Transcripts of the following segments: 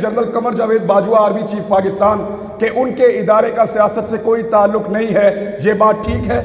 General Qamar Javed Bajwa army chief Pakistan के उनके इदारे का सियासत से कोई ताल्लुक नहीं है, ये बात ठीक है?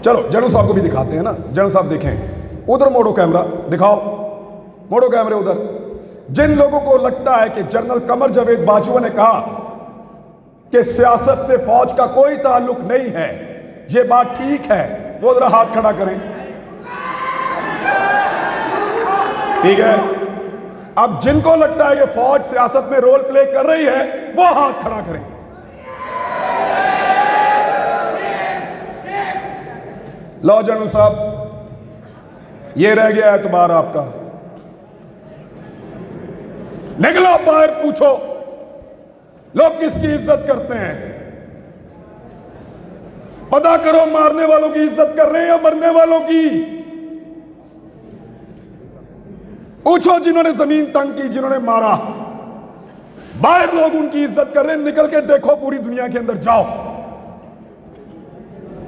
चलो जनरल साहब को भी दिखाते हैं ना। जनरल साहब देखें, उधर मोड़ो कैमरा, दिखाओ, मोड़ो कैमरे उधर। जिन लोगों को लगता है कि जनरल कमर जावेद बाजवा ने कहा कि सियासत से फौज का कोई ताल्लुक नहीं है, ये बात ठीक है, वो जरा हाथ खड़ा करें। ठीक है। अब जिनको लगता है कि फौज सियासत में रोल प्ले कर रही है, वो हाथ खड़ा करें। लो जनरल साहब, ये रह गया एतबार आपका। निकलो बाहर, पूछो लोग किसकी इज्जत करते हैं, पता करो मारने वालों की इज्जत कर रहे हैं या मरने वालों की। पूछो जिन्होंने जमीन तंग की, जिन्होंने मारा, बाहर लोग उनकी इज्जत कर रहे हैं। निकल के देखो पूरी दुनिया के अंदर, जाओ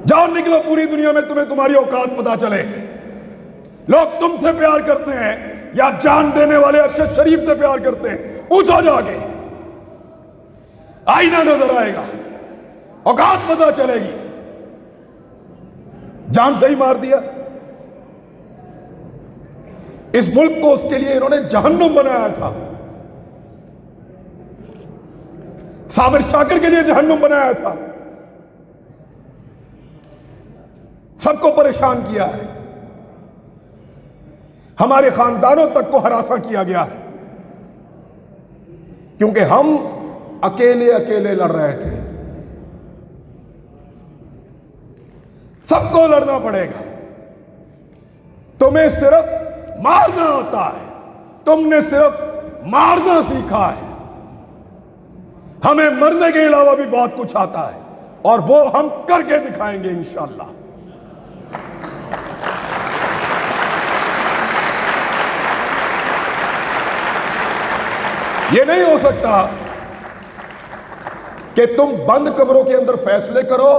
जाओ, निकलो पूरी दुनिया में, तुम्हें तुम्हारी औकात पता चले। लोग तुमसे प्यार करते हैं या जान देने वाले अरशद शरीफ से प्यार करते हैं, पूछो जाके, आईना नजर आएगा, औकात पता चलेगी। जान से ही मार दिया। इस मुल्क को उसके लिए इन्होंने जहन्नुम बनाया था, साबिर शाकिर के लिए जहन्नुम बनाया था, सबको परेशान किया है, हमारे खानदानों तक को हरासा किया गया है, क्योंकि हम अकेले अकेले लड़ रहे थे। सबको लड़ना पड़ेगा। तुम्हें सिर्फ मारना आता है, तुमने सिर्फ मारना सीखा है, हमें मरने के अलावा भी बहुत कुछ आता है, और वो हम करके दिखाएंगे इंशाअल्लाह। ये नहीं हो सकता कि तुम बंद कमरों के अंदर फैसले करो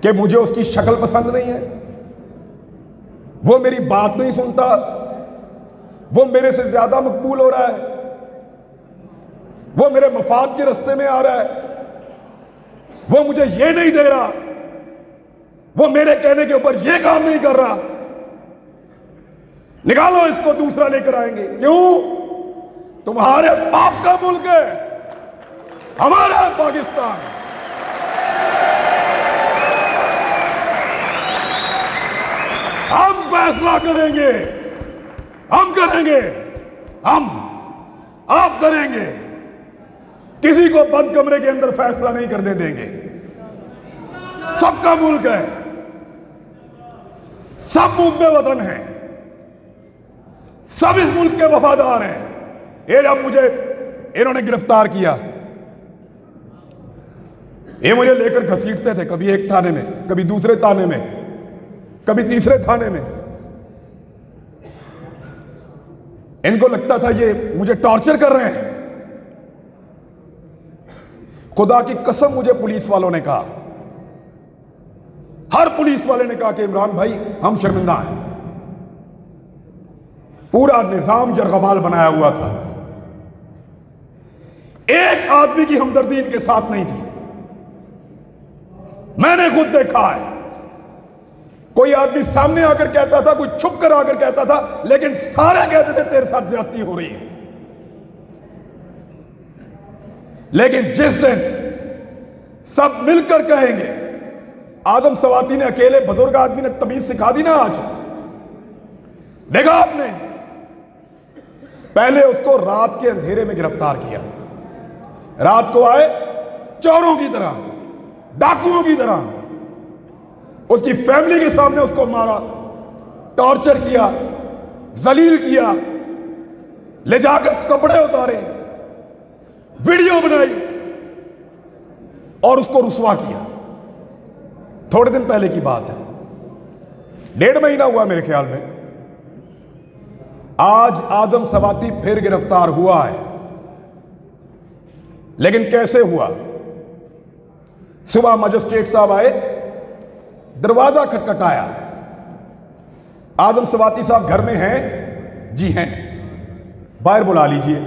कि मुझे उसकी शक्ल पसंद नहीं है, वो मेरी बात नहीं सुनता, वो मेरे से ज्यादा मकबूल हो रहा है, वो मेरे मफाद के रास्ते में आ रहा है, वो मुझे ये नहीं दे रहा, वो मेरे कहने के ऊपर ये काम नहीं कर रहा, निकालो इसको, दूसरा लेकर आएंगे। क्यों? तुम्हारे बाप का मुल्क है, हमारा पाकिस्तान। हम फैसला करेंगे, हम करेंगे, हम आप करेंगे, किसी को बंद कमरे के अंदर फैसला नहीं करने देंगे। सबका मुल्क है, सब मुद्दे वतन हैं, सब इस मुल्क के वफादार हैं। ये जब मुझे इन्होंने गिरफ्तार किया, ये मुझे लेकर घसीटते थे, कभी एक थाने में, कभी दूसरे थाने में, कभी तीसरे थाने में। इनको लगता था ये मुझे टॉर्चर कर रहे हैं। खुदा की कसम मुझे पुलिस वालों ने कहा, हर पुलिस वाले ने कहा कि इमरान भाई हम शर्मिंदा हैं। पूरा निजाम जरगमाल बनाया हुआ था, एक आदमी की हमदर्दी इनके साथ नहीं थी। मैंने खुद देखा है, कोई आदमी सामने आकर कहता था, कोई छुप कर आकर कहता था, लेकिन सारे कहते थे तेरे साथ ज्यादती हो रही है। लेकिन जिस दिन सब मिलकर कहेंगे, आदम सवाती ने अकेले बुजुर्ग आदमी ने तमीज सिखा दी ना। आज देखा आपने, पहले उसको रात के अंधेरे में गिरफ्तार किया, रात को आए चोरों की तरह, डाकुओं की तरह, उसकी फैमिली के सामने उसको मारा, टॉर्चर किया, जलील किया, ले जाकर कपड़े उतारे, वीडियो बनाई और उसको रुसवा किया। थोड़े दिन पहले की बात है, 1.5 महीना हुआ मेरे ख्याल में। आज आदम सवाती फिर गिरफ्तार हुआ है, लेकिन कैसे हुआ? सुबह मजिस्ट्रेट साहब आए, दरवाजा खटखटाया, आदम सवाती साहब घर में हैं, जी हैं, बाहर बुला लीजिए।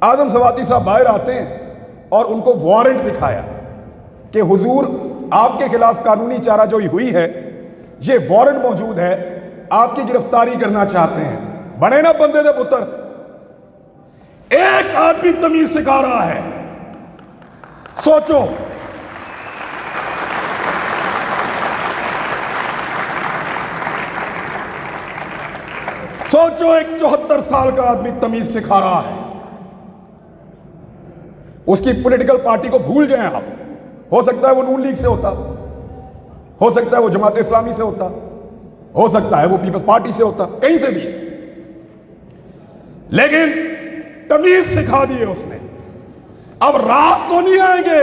आजम सवाती साहब बाहर आते हैं और उनको वारंट दिखाया कि हुजूर आपके खिलाफ कानूनी चाराजोई हुई है, ये वारंट मौजूद है, आपकी गिरफ्तारी करना चाहते हैं। बने ना बंदे दे पुत्र। एक आदमी तमीज सिखा रहा है। सोचो, सोचो, एक 74 साल का आदमी तमीज सिखा रहा है। उसकी पॉलिटिकल पार्टी को भूल जाएं आप। हो सकता है वो नून लीग से होता, हो सकता है वो जमात इस्लामी से होता, हो सकता है वो पीपल्स पार्टी से होता, कहीं से भी, लेकिन तमीज सिखा दी है उसने। अब रात को नहीं आएंगे,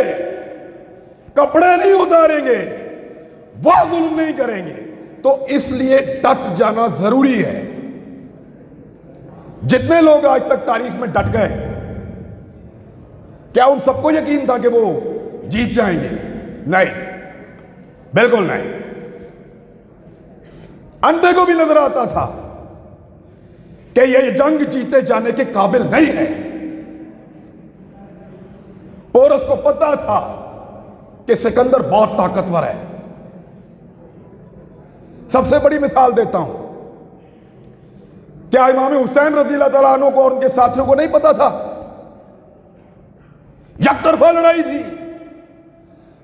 कपड़े नहीं उतारेंगे, वह जुल्म नहीं करेंगे। तो इसलिए डट जाना जरूरी है। जितने लोग आज तक तारीख में डट गए, क्या उन सबको यकीन था कि वो जीत जाएंगे? नहीं, बिल्कुल नहीं। अंधे को भी नजर आता था कि ये जंग जीते जाने के काबिल नहीं है। पोरस को पता था कि सिकंदर बहुत ताकतवर है। सबसे बड़ी मिसाल देता हूं, क्या इमाम हुसैन रज़ी अल्लाह तआला अन्हु को और उनके साथियों को नहीं पता था? यकतरफा लड़ाई थी।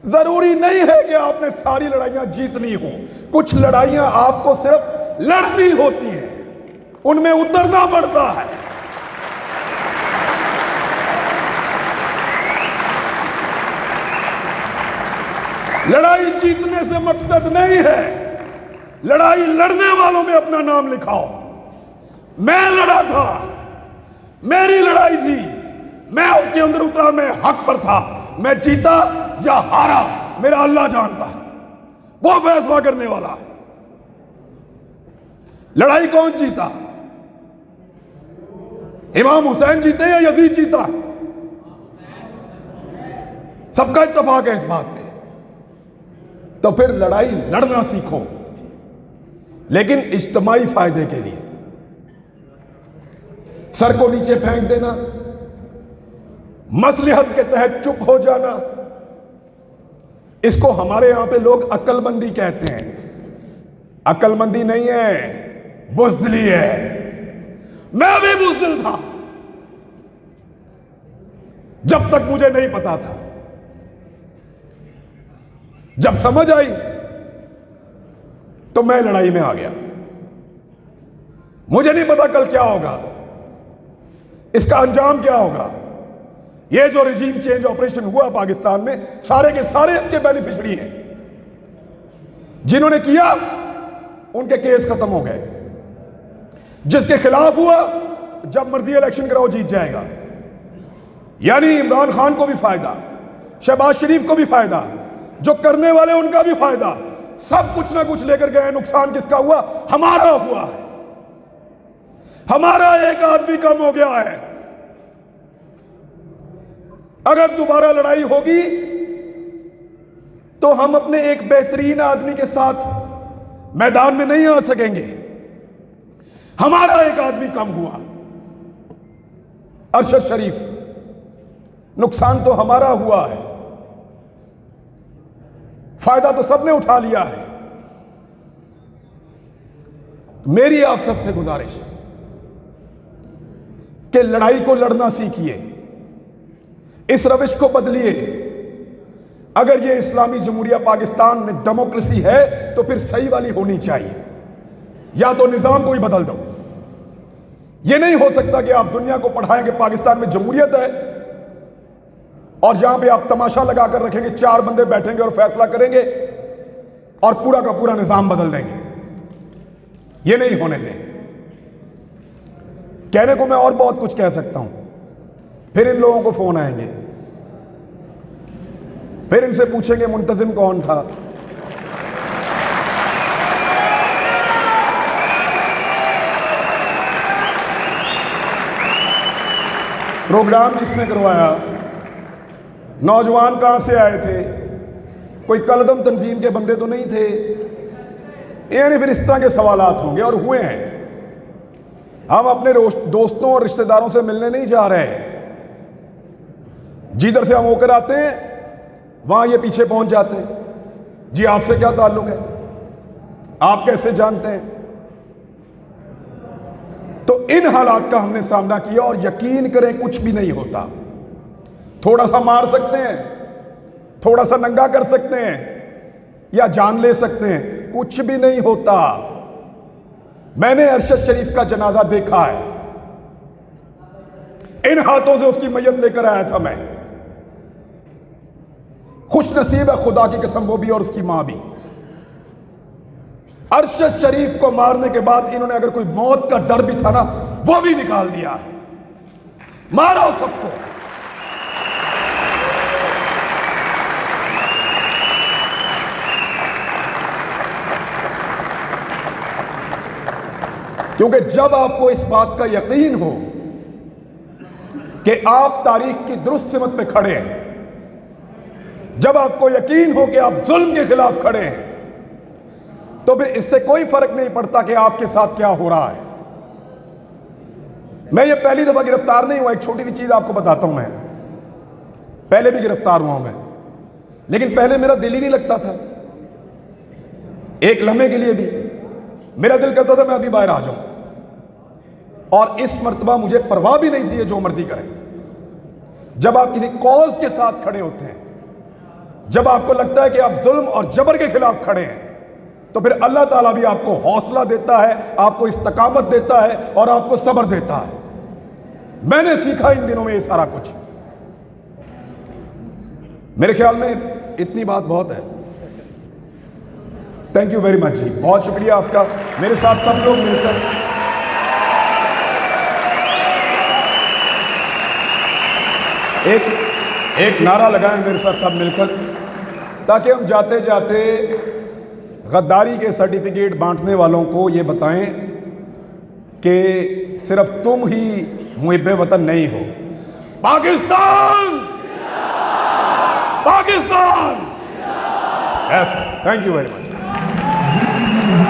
जरूरी नहीं है कि आपने सारी लड़ाइयां जीतनी हो। कुछ लड़ाइयां आपको सिर्फ लड़नी होती हैं, उनमें उतरना पड़ता है। लड़ाई जीतने से मकसद नहीं है, लड़ाई लड़ने वालों में अपना नाम लिखाओ। मैं लड़ा था, मेरी लड़ाई थी, मैं उसके अंदर उतरा, मैं हक पर था। मैं जीता या हारा मेरा अल्लाह जानता है, वो फैसला करने वाला है। लड़ाई कौन जीता? इमाम हुसैन जीते या यजीद जीता? सबका इत्तेफाक है इस बात पे। तो फिर लड़ाई लड़ना सीखो, लेकिन इज्तिमाई फायदे के लिए। सर को नीचे फेंक देना, मसलिहत के तहत चुप हो जाना, इसको हमारे यहां पे लोग अक्लमंदी कहते हैं। अक्लमंदी नहीं है, बुज़दिली है। मैं भी बुज़दिल था जब तक मुझे नहीं पता था। जब समझ आई तो मैं लड़ाई में आ गया। मुझे नहीं पता कल क्या होगा, इसका अंजाम क्या होगा। ये जो रिजीम चेंज ऑपरेशन हुआ पाकिस्तान में, सारे के सारे इसके बेनिफिशरी हैं। जिन्होंने किया उनके केस खत्म हो गए। जिसके खिलाफ हुआ, जब मर्जी इलेक्शन कराओ जीत जाएगा। यानी इमरान खान को भी फायदा, शहबाज शरीफ को भी फायदा, जो करने वाले उनका भी फायदा। सब कुछ ना कुछ लेकर गए। नुकसान किसका हुआ? हमारा हुआ है। हमारा एक आदमी कम हो गया है। अगर दोबारा लड़ाई होगी तो हम अपने एक बेहतरीन आदमी के साथ मैदान में नहीं आ सकेंगे। हमारा एक आदमी कम हुआ, अरशद शरीफ। नुकसान तो हमारा हुआ है, फायदा तो सबने उठा लिया है। मेरी आप सबसे गुजारिश है कि लड़ाई को लड़ना सीखिए, इस रविश को बदलिए। अगर ये इस्लामी जमहूरिया पाकिस्तान में डेमोक्रेसी है तो फिर सही वाली होनी चाहिए, या तो निजाम को ही बदल दो। ये नहीं हो सकता कि आप दुनिया को पढ़ाएं कि पाकिस्तान में जमहूरियत है और जहां पे आप तमाशा लगाकर रखेंगे, 4 बंदे बैठेंगे और फैसला करेंगे और पूरा का पूरा निजाम बदल देंगे। ये नहीं होने देंगे। कहने को मैं और बहुत कुछ कह सकता हूं, फिर इन लोगों को फोन आएंगे, फिर इनसे पूछेंगे मुंतजिम कौन था। प्रोग्राम किसने करवाया, नौजवान कहां से आए थे, कोई कलदम तंजीम के बंदे तो नहीं थे। यानी फिर इस तरह के सवालात होंगे और हुए हैं। हम अपने दोस्तों और रिश्तेदारों से मिलने नहीं जा रहे। जिधर से हम होकर आते हैं वहां ये पीछे पहुंच जाते हैं। जी आपसे क्या ताल्लुक है, आप कैसे जानते हैं? तो इन हालात का हमने सामना किया और यकीन करें कुछ भी नहीं होता। थोड़ा सा मार सकते हैं, थोड़ा सा नंगा कर सकते हैं या जान ले सकते हैं, कुछ भी नहीं होता। मैंने अरशद शरीफ का जनाजा देखा है, इन हाथों से उसकी मैयत लेकर आया था मैं। खुश नसीब है, खुदा की कसम, वो भी और उसकी मां भी। अरशद शरीफ को मारने के बाद इन्होंने अगर कोई मौत का डर भी था ना, वो भी निकाल दिया है। मारो सबको। क्योंकि जब आपको इस बात का यकीन हो कि आप तारीख की दुरुस्त सिमत पे खड़े हैं, जब आपको यकीन हो कि आप जुल्म के खिलाफ खड़े हैं, तो फिर इससे कोई फर्क नहीं पड़ता कि आपके साथ क्या हो रहा है। मैं ये पहली दफा गिरफ्तार नहीं हुआ। एक छोटी सी चीज आपको बताता हूं, मैं पहले भी गिरफ्तार हुआ हूं मैं, लेकिन पहले मेरा दिल ही नहीं लगता था। एक लम्हे के लिए भी मेरा दिल करता था मैं अभी बाहर आ जाऊं, और इस मर्तबा मुझे परवाह भी नहीं थी, ये जो मर्जी करें। जब आप किसी कॉज के साथ खड़े होते हैं, जब आपको लगता है कि आप जुल्म और जबर के खिलाफ खड़े हैं, तो फिर अल्लाह ताला भी आपको हौसला देता है, आपको इस्तकामत देता है और आपको सब्र देता है। मैंने सीखा इन दिनों में ये सारा कुछ। मेरे ख्याल में इतनी बात बहुत है। थैंक यू वेरी मच जी, बहुत शुक्रिया आपका। मेरे साथ सब लोग मिलकर एक नारा लगाएं मेरे साथ सब मिलकर, ताकि हम जाते जाते गद्दारी के सर्टिफिकेट बांटने वालों को ये बताएं कि सिर्फ तुम ही मुहिब्बे वतन नहीं हो। पाकिस्तान, पाकिस्तान। ऐसा। Thank you very much.